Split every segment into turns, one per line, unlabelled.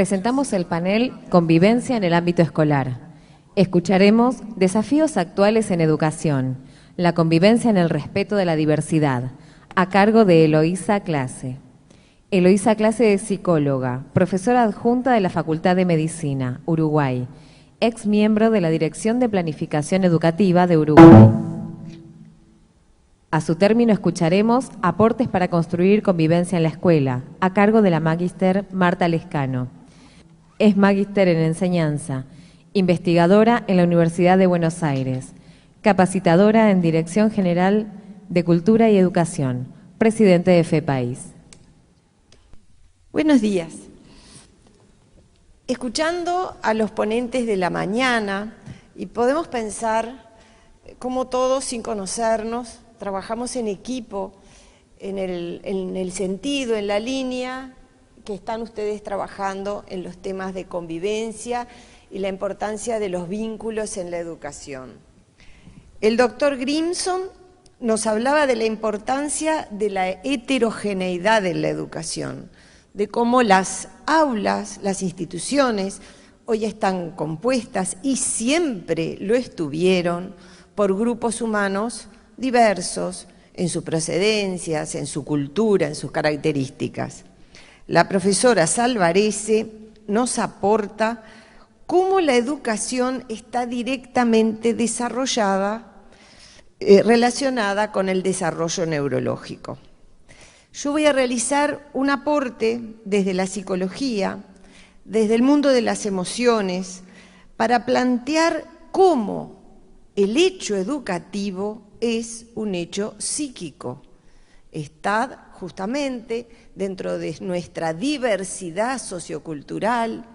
presentamos el panel Convivencia en el ámbito escolar. Escucharemos desafíos actuales en educación, la convivencia en el respeto de la diversidad, a cargo de Eloísa Clase. Eloísa Clase es psicóloga, profesora adjunta de la Facultad de Medicina, Uruguay, ex miembro de la Dirección de Planificación Educativa de Uruguay. A su término escucharemos Aportes para construir convivencia en la escuela, a cargo de la magíster Marta Lescano. Es magíster en enseñanza, investigadora en la Universidad de Buenos Aires, capacitadora en Dirección General de Cultura y Educación, presidente de FEPAIS.
Buenos días. Escuchando a los ponentes de la mañana, y podemos pensar cómo todos, sin conocernos, trabajamos en equipo, en el sentido, en la línea que están ustedes trabajando en los temas de convivencia y la importancia de los vínculos en la educación. El doctor Grimson nos hablaba de la importancia de la heterogeneidad en la educación, de cómo las aulas, las instituciones, hoy están compuestas y siempre lo estuvieron por grupos humanos diversos en sus procedencias, en su cultura, en sus características. La profesora Salvarese nos aporta cómo la educación está directamente relacionada con el desarrollo neurológico. Yo voy a realizar un aporte desde la psicología, desde el mundo de las emociones, para plantear cómo el hecho educativo es un hecho psíquico. Está justamente dentro de nuestra diversidad sociocultural,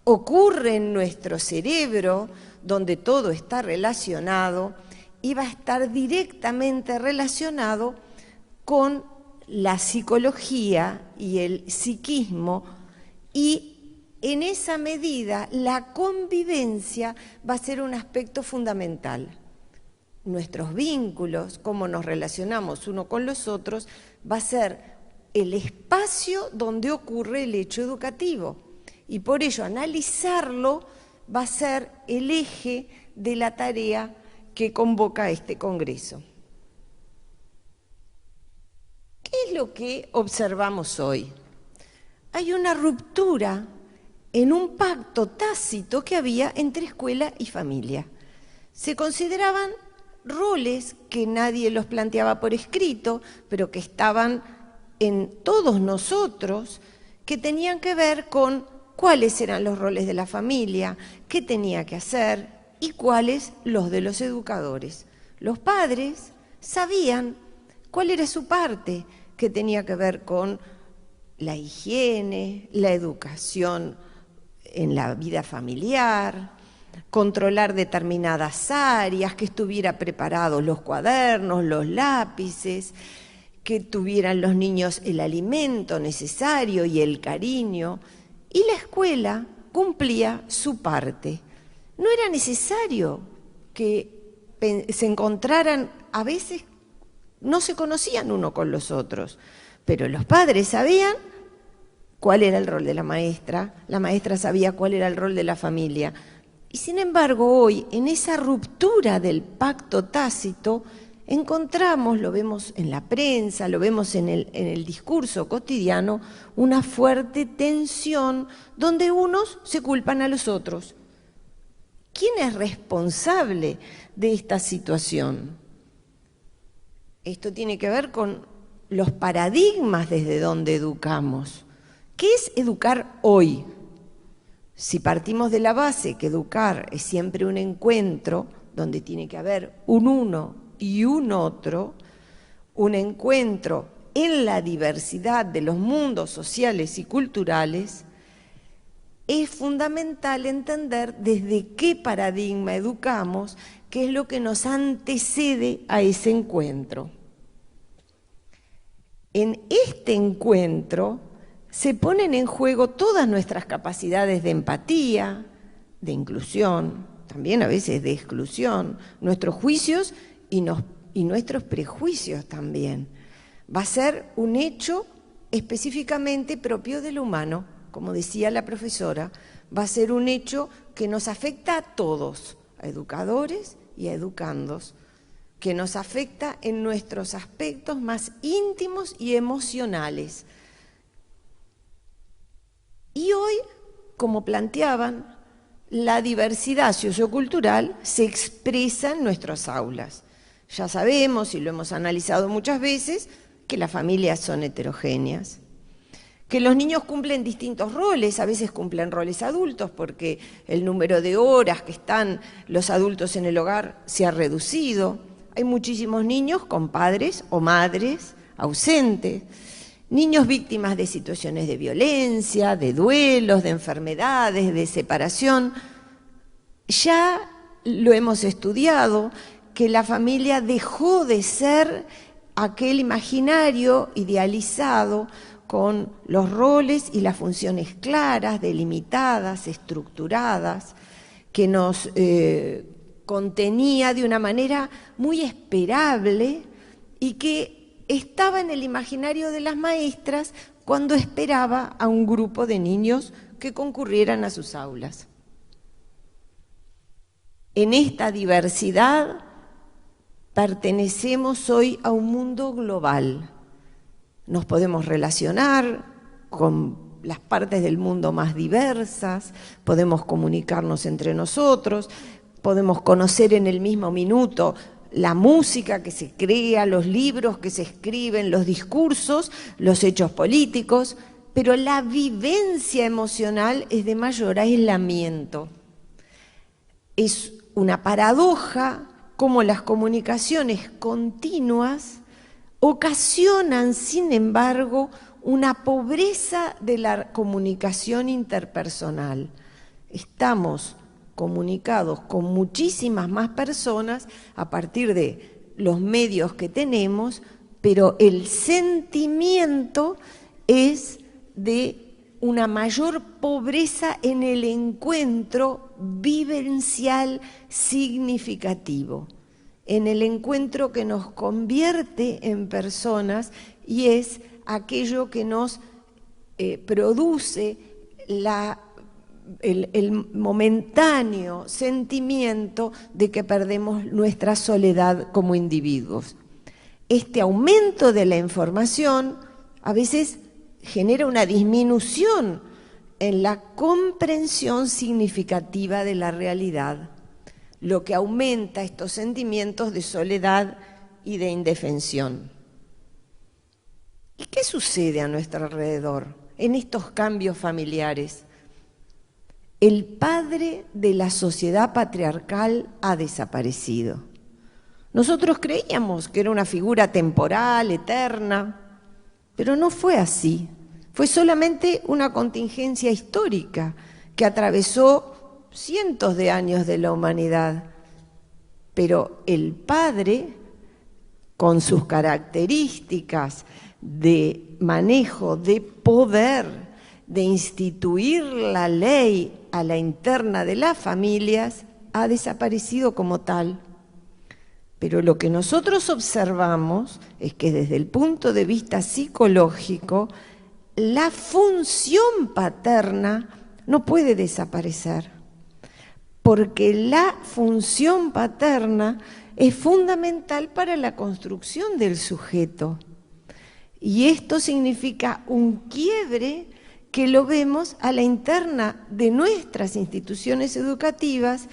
ocurre en nuestro cerebro, donde todo está relacionado, y va a estar directamente relacionado con la psicología y el psiquismo, y en esa medida la convivencia va a ser un aspecto fundamental. Nuestros vínculos, cómo nos relacionamos uno con los otros, va a ser el espacio donde ocurre el hecho educativo, y por ello analizarlo va a ser el eje de la tarea que convoca este Congreso. ¿Qué es lo que observamos hoy? Hay una ruptura en un pacto tácito que había entre escuela y familia. Se consideraban roles que nadie los planteaba por escrito, pero que estaban en todos nosotros, que tenían que ver con cuáles eran los roles de la familia, qué tenía que hacer y cuáles los de los educadores. Los padres sabían cuál era su parte, que tenía que ver con la higiene, la educación en la vida familiar, controlar determinadas áreas, que estuviera preparados los cuadernos, los lápices, que tuvieran los niños el alimento necesario y el cariño, y la escuela cumplía su parte. No era necesario que se encontraran, a veces no se conocían uno con los otros, pero los padres sabían cuál era el rol de la maestra sabía cuál era el rol de la familia. Y sin embargo, hoy, en esa ruptura del pacto tácito, encontramos, lo vemos en la prensa, lo vemos en el discurso cotidiano, una fuerte tensión donde unos se culpan a los otros. ¿Quién es responsable de esta situación? Esto tiene que ver con los paradigmas desde donde educamos. ¿Qué es educar hoy? Si partimos de la base que educar es siempre un encuentro donde tiene que haber un uno y un otro, un encuentro en la diversidad de los mundos sociales y culturales, es fundamental entender desde qué paradigma educamos, qué es lo que nos antecede a ese encuentro. En este encuentro se ponen en juego todas nuestras capacidades de empatía, de inclusión, también a veces de exclusión, nuestros juicios y nuestros prejuicios también. Va a ser un hecho específicamente propio del humano como decía la profesora, va a ser un hecho que nos afecta a todos, a educadores y a educandos, que nos afecta en nuestros aspectos más íntimos y emocionales. Y hoy, como planteaban, la diversidad sociocultural se expresa en nuestras aulas. Ya sabemos, y lo hemos analizado muchas veces, que las familias son heterogéneas, que los niños cumplen distintos roles, a veces cumplen roles adultos porque el número de horas que están los adultos en el hogar se ha reducido. Hay muchísimos niños con padres o madres ausentes, niños víctimas de situaciones de violencia, de duelos, de enfermedades, de separación. Ya lo hemos estudiado, que la familia dejó de ser aquel imaginario idealizado con los roles y las funciones claras, delimitadas, estructuradas, que nos contenía de una manera muy esperable y que estaba en el imaginario de las maestras cuando esperaba a un grupo de niños que concurrieran a sus aulas. En esta diversidad pertenecemos hoy a un mundo global. Nos podemos relacionar con las partes del mundo más diversas, podemos comunicarnos entre nosotros, podemos conocer en el mismo minuto la música que se crea, los libros que se escriben, los discursos, los hechos políticos, pero la vivencia emocional es de mayor aislamiento. Es una paradoja cómo las comunicaciones continuas ocasionan, sin embargo, una pobreza de la comunicación interpersonal. Estamos comunicados con muchísimas más personas a partir de los medios que tenemos, pero el sentimiento es de una mayor pobreza en el encuentro vivencial significativo, en el encuentro que nos convierte en personas y es aquello que nos produce el momentáneo sentimiento de que perdemos nuestra soledad como individuos. Este aumento de la información a veces genera una disminución en la comprensión significativa de la realidad, lo que aumenta estos sentimientos de soledad y de indefensión. ¿Y qué sucede a nuestro alrededor en estos cambios familiares? El padre de la sociedad patriarcal ha desaparecido. Nosotros creíamos que era una figura temporal, eterna, pero no fue así. Fue solamente una contingencia histórica que atravesó cientos de años de la humanidad. Pero el padre, con sus características de manejo de poder, de instituir la ley a la interna de las familias, ha desaparecido como tal. Pero lo que nosotros observamos es que desde el punto de vista psicológico, la función paterna no puede desaparecer, porque la función paterna es fundamental para la construcción del sujeto. Y esto significa un quiebre que lo vemos a la interna de nuestras instituciones educativas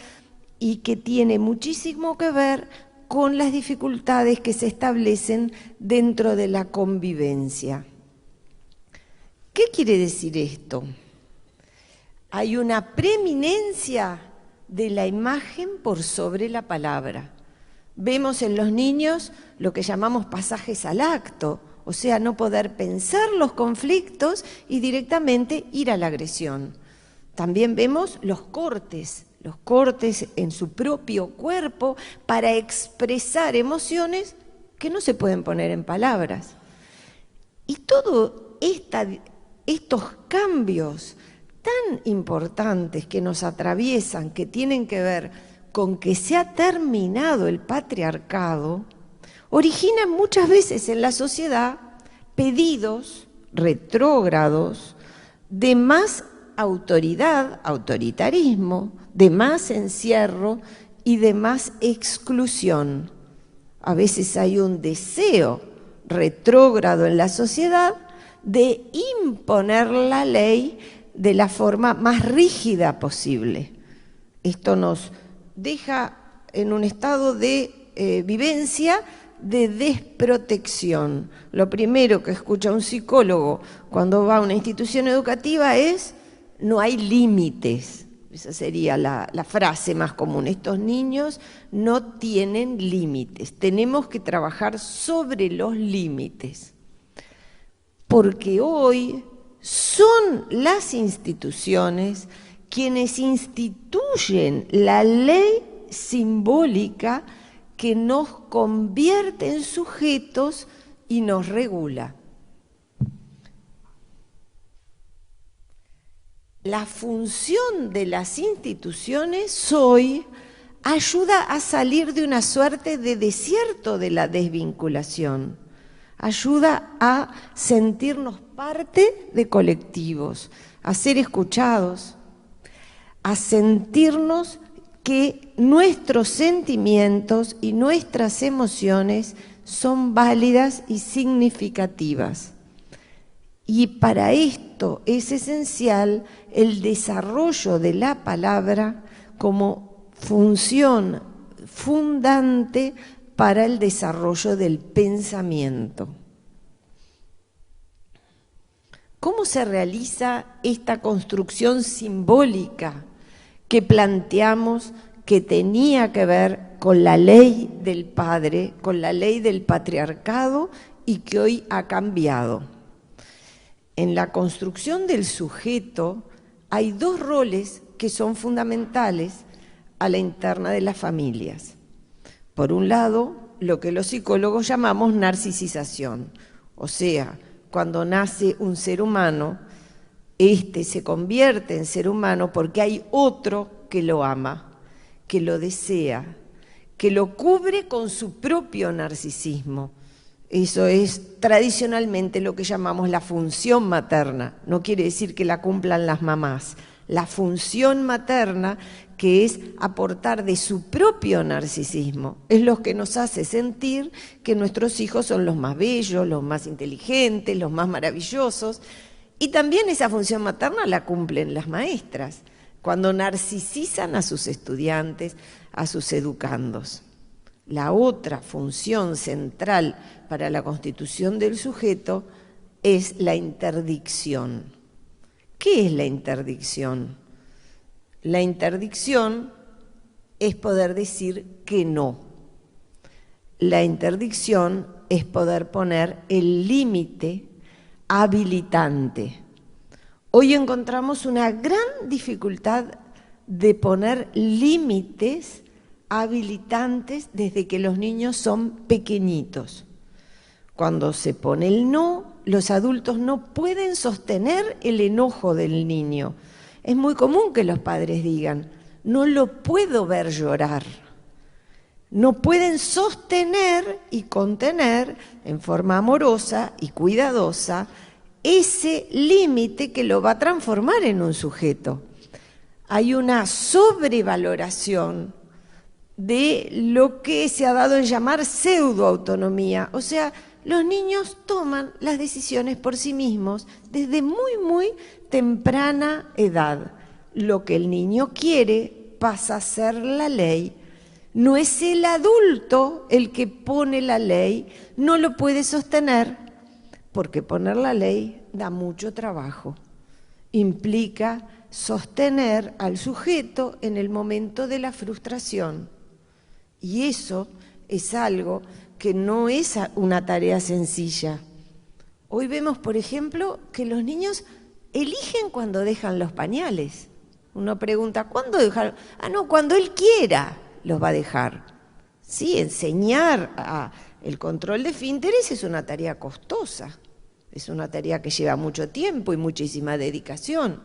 y que tiene muchísimo que ver con las dificultades que se establecen dentro de la convivencia. ¿Qué quiere decir esto? Hay una preeminencia de la imagen por sobre la palabra. Vemos en los niños lo que llamamos pasajes al acto, o sea, no poder pensar los conflictos y directamente ir a la agresión. También vemos los cortes en su propio cuerpo para expresar emociones que no se pueden poner en palabras. Y todos estos cambios tan importantes que nos atraviesan, que tienen que ver con que se ha terminado el patriarcado, originan muchas veces en la sociedad pedidos retrógrados de más autoridad, autoritarismo, de más encierro y de más exclusión. A veces hay un deseo retrógrado en la sociedad de imponer la ley de la forma más rígida posible. Esto nos deja en un estado de vivencia de desprotección. Lo primero que escucha un psicólogo cuando va a una institución educativa es: no hay límites. Esa sería la frase más común. Estos niños no tienen límites. Tenemos que trabajar sobre los límites. Porque hoy son las instituciones quienes instituyen la ley simbólica que nos convierte en sujetos y nos regula. La función de las instituciones hoy ayuda a salir de una suerte de desierto de la desvinculación, ayuda a sentirnos parte de colectivos, a ser escuchados, a sentirnos que nuestros sentimientos y nuestras emociones son válidas y significativas. Y para esto es esencial el desarrollo de la palabra como función fundante para el desarrollo del pensamiento. ¿Cómo se realiza esta construcción simbólica que planteamos que tenía que ver con la ley del padre, con la ley del patriarcado y que hoy ha cambiado? En la construcción del sujeto hay dos roles que son fundamentales a la interna de las familias. Por un lado, lo que los psicólogos llamamos narcisización, o sea, cuando nace un ser humano, este se convierte en ser humano porque hay otro que lo ama, que lo desea, que lo cubre con su propio narcisismo. Eso es tradicionalmente lo que llamamos la función materna. No quiere decir que la cumplan las mamás. La función materna, que es aportar de su propio narcisismo, es lo que nos hace sentir que nuestros hijos son los más bellos, los más inteligentes, los más maravillosos. Y también esa función materna la cumplen las maestras, cuando narcisizan a sus estudiantes, a sus educandos. La otra función central para la constitución del sujeto es la interdicción. ¿Qué es la interdicción? La interdicción es poder decir que no. La interdicción es poder poner el límite habilitante. Hoy encontramos una gran dificultad de poner límites habilitantes desde que los niños son pequeñitos. Cuando se pone el no, los adultos no pueden sostener el enojo del niño. Es muy común que los padres digan: no lo puedo ver llorar. No pueden sostener y contener en forma amorosa y cuidadosa ese límite que lo va a transformar en un sujeto. Hay una sobrevaloración de lo que se ha dado en llamar pseudoautonomía. O sea, los niños toman las decisiones por sí mismos desde muy temprana edad. Lo que el niño quiere pasa a ser la ley. No es el adulto el que pone la ley, no lo puede sostener, porque poner la ley da mucho trabajo. Implica sostener al sujeto en el momento de la frustración. Y eso es algo que no es una tarea sencilla. Hoy vemos, por ejemplo, que los niños eligen cuando dejan los pañales. Uno pregunta: ¿cuándo dejar? No, cuando él quiera los va a dejar. Sí, enseñar el control de esfínteres es una tarea costosa. Es una tarea que lleva mucho tiempo y muchísima dedicación.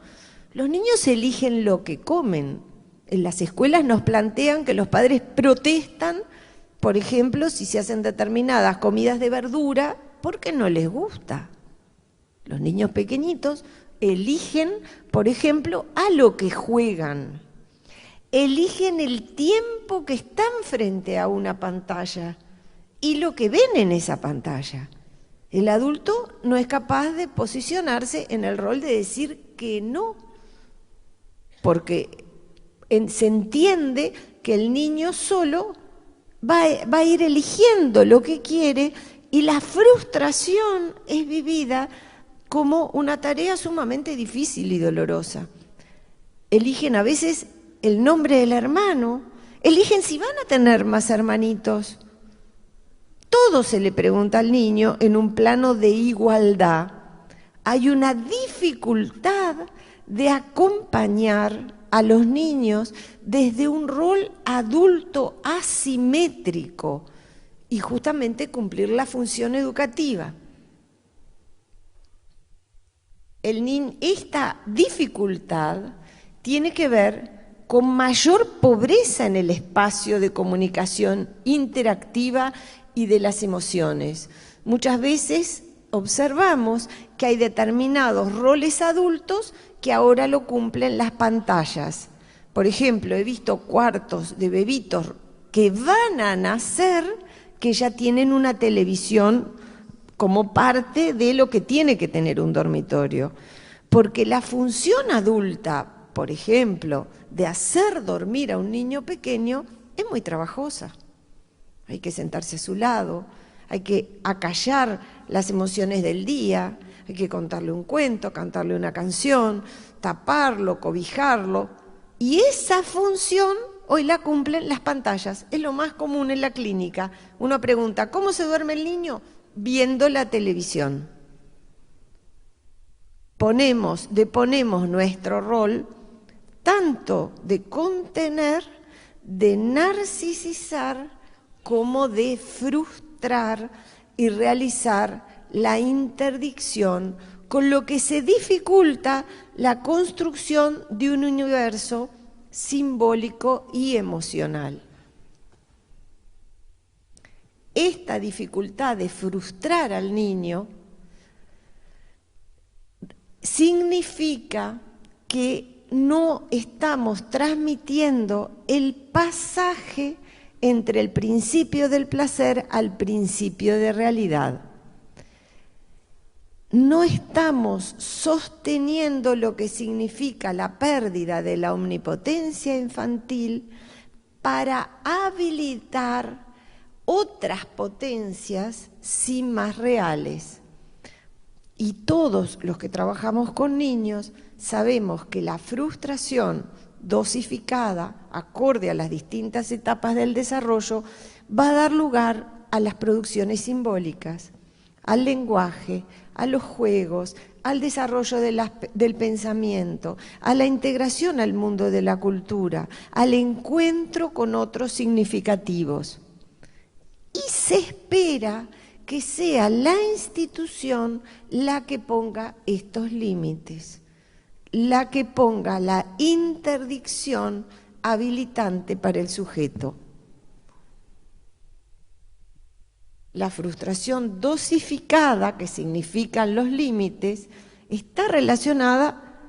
Los niños eligen lo que comen. En las escuelas nos plantean que los padres protestan, por ejemplo, si se hacen determinadas comidas de verdura, porque no les gusta. Los niños pequeñitos eligen, por ejemplo, a lo que juegan. Eligen el tiempo que están frente a una pantalla y lo que ven en esa pantalla. El adulto no es capaz de posicionarse en el rol de decir que no, porque se entiende que el niño solo va a ir eligiendo lo que quiere y la frustración es vivida como una tarea sumamente difícil y dolorosa. Eligen a veces el nombre del hermano, eligen si van a tener más hermanitos. Todo se le pregunta al niño en un plano de igualdad. Hay una dificultad de acompañar a los niños desde un rol adulto asimétrico y justamente cumplir la función educativa. Esta dificultad tiene que ver con mayor pobreza en el espacio de comunicación interactiva y de las emociones. Muchas veces observamos que hay determinados roles adultos que ahora lo cumplen las pantallas. Por ejemplo, he visto cuartos de bebitos que van a nacer que ya tienen una televisión como parte de lo que tiene que tener un dormitorio. Porque la función adulta, por ejemplo, de hacer dormir a un niño pequeño es muy trabajosa. Hay que sentarse a su lado, hay que acallar las emociones del día, hay que contarle un cuento, cantarle una canción, taparlo, cobijarlo. Y esa función hoy la cumplen las pantallas. Es lo más común en la clínica. Uno pregunta, ¿cómo se duerme el niño? Viendo la televisión. Deponemos nuestro rol tanto de contener, de narcisizar, como de frustrar y realizar la interdicción, con lo que se dificulta la construcción de un universo simbólico y emocional. Esta dificultad de frustrar al niño significa que no estamos transmitiendo el pasaje entre el principio del placer al principio de realidad. No estamos sosteniendo lo que significa la pérdida de la omnipotencia infantil para habilitar otras potencias sí más reales. Y todos los que trabajamos con niños sabemos que la frustración dosificada, acorde a las distintas etapas del desarrollo, va a dar lugar a las producciones simbólicas, al lenguaje, a los juegos, al desarrollo del pensamiento, a la integración al mundo de la cultura, al encuentro con otros significativos. Y se espera que sea la institución la que ponga estos límites, la que ponga la interdicción habilitante para el sujeto. La frustración dosificada, que significan los límites, está relacionada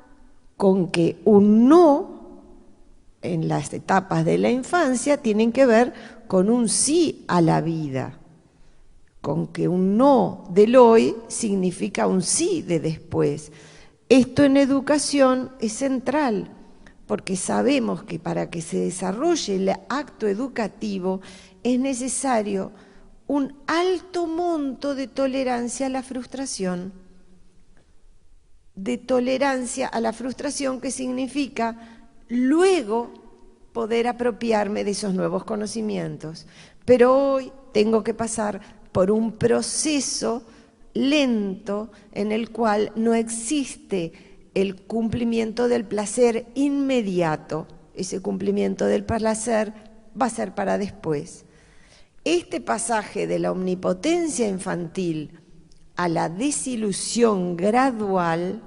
con que un no en las etapas de la infancia tienen que ver con un sí a la vida, con que un no del hoy significa un sí de después. Esto en educación es central, porque sabemos que para que se desarrolle el acto educativo es necesario un alto monto de tolerancia a la frustración. De tolerancia a la frustración, que significa luego poder apropiarme de esos nuevos conocimientos. Pero hoy tengo que pasar por un proceso lento en el cual no existe el cumplimiento del placer inmediato. Ese cumplimiento del placer va a ser para después. Este pasaje de la omnipotencia infantil a la desilusión gradual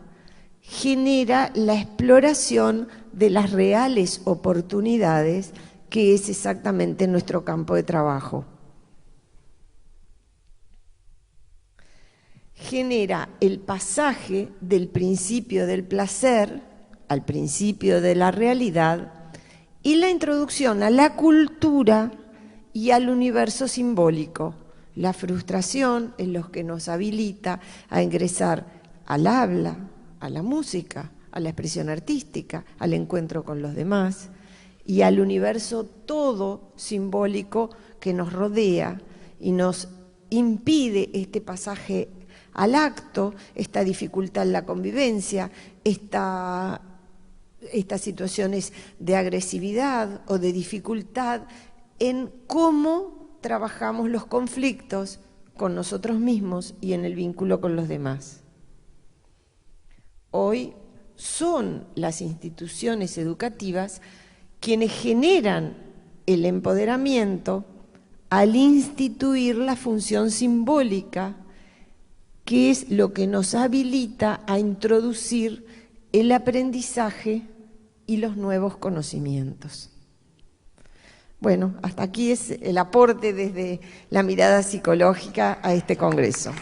genera la exploración de las reales oportunidades, que es exactamente nuestro campo de trabajo. genera el pasaje del principio del placer al principio de la realidad y la introducción a la cultura y al universo simbólico. La frustración es lo que nos habilita a ingresar al habla, a la música, a la expresión artística, al encuentro con los demás y al universo todo simbólico que nos rodea y nos impide este pasaje al acto, esta dificultad en la convivencia, estas situaciones de agresividad o de dificultad en cómo trabajamos los conflictos con nosotros mismos y en el vínculo con los demás. Hoy son las instituciones educativas quienes generan el empoderamiento al instituir la función simbólica, que es lo que nos habilita a introducir el aprendizaje y los nuevos conocimientos. Bueno, hasta aquí es el aporte desde la mirada psicológica a este congreso.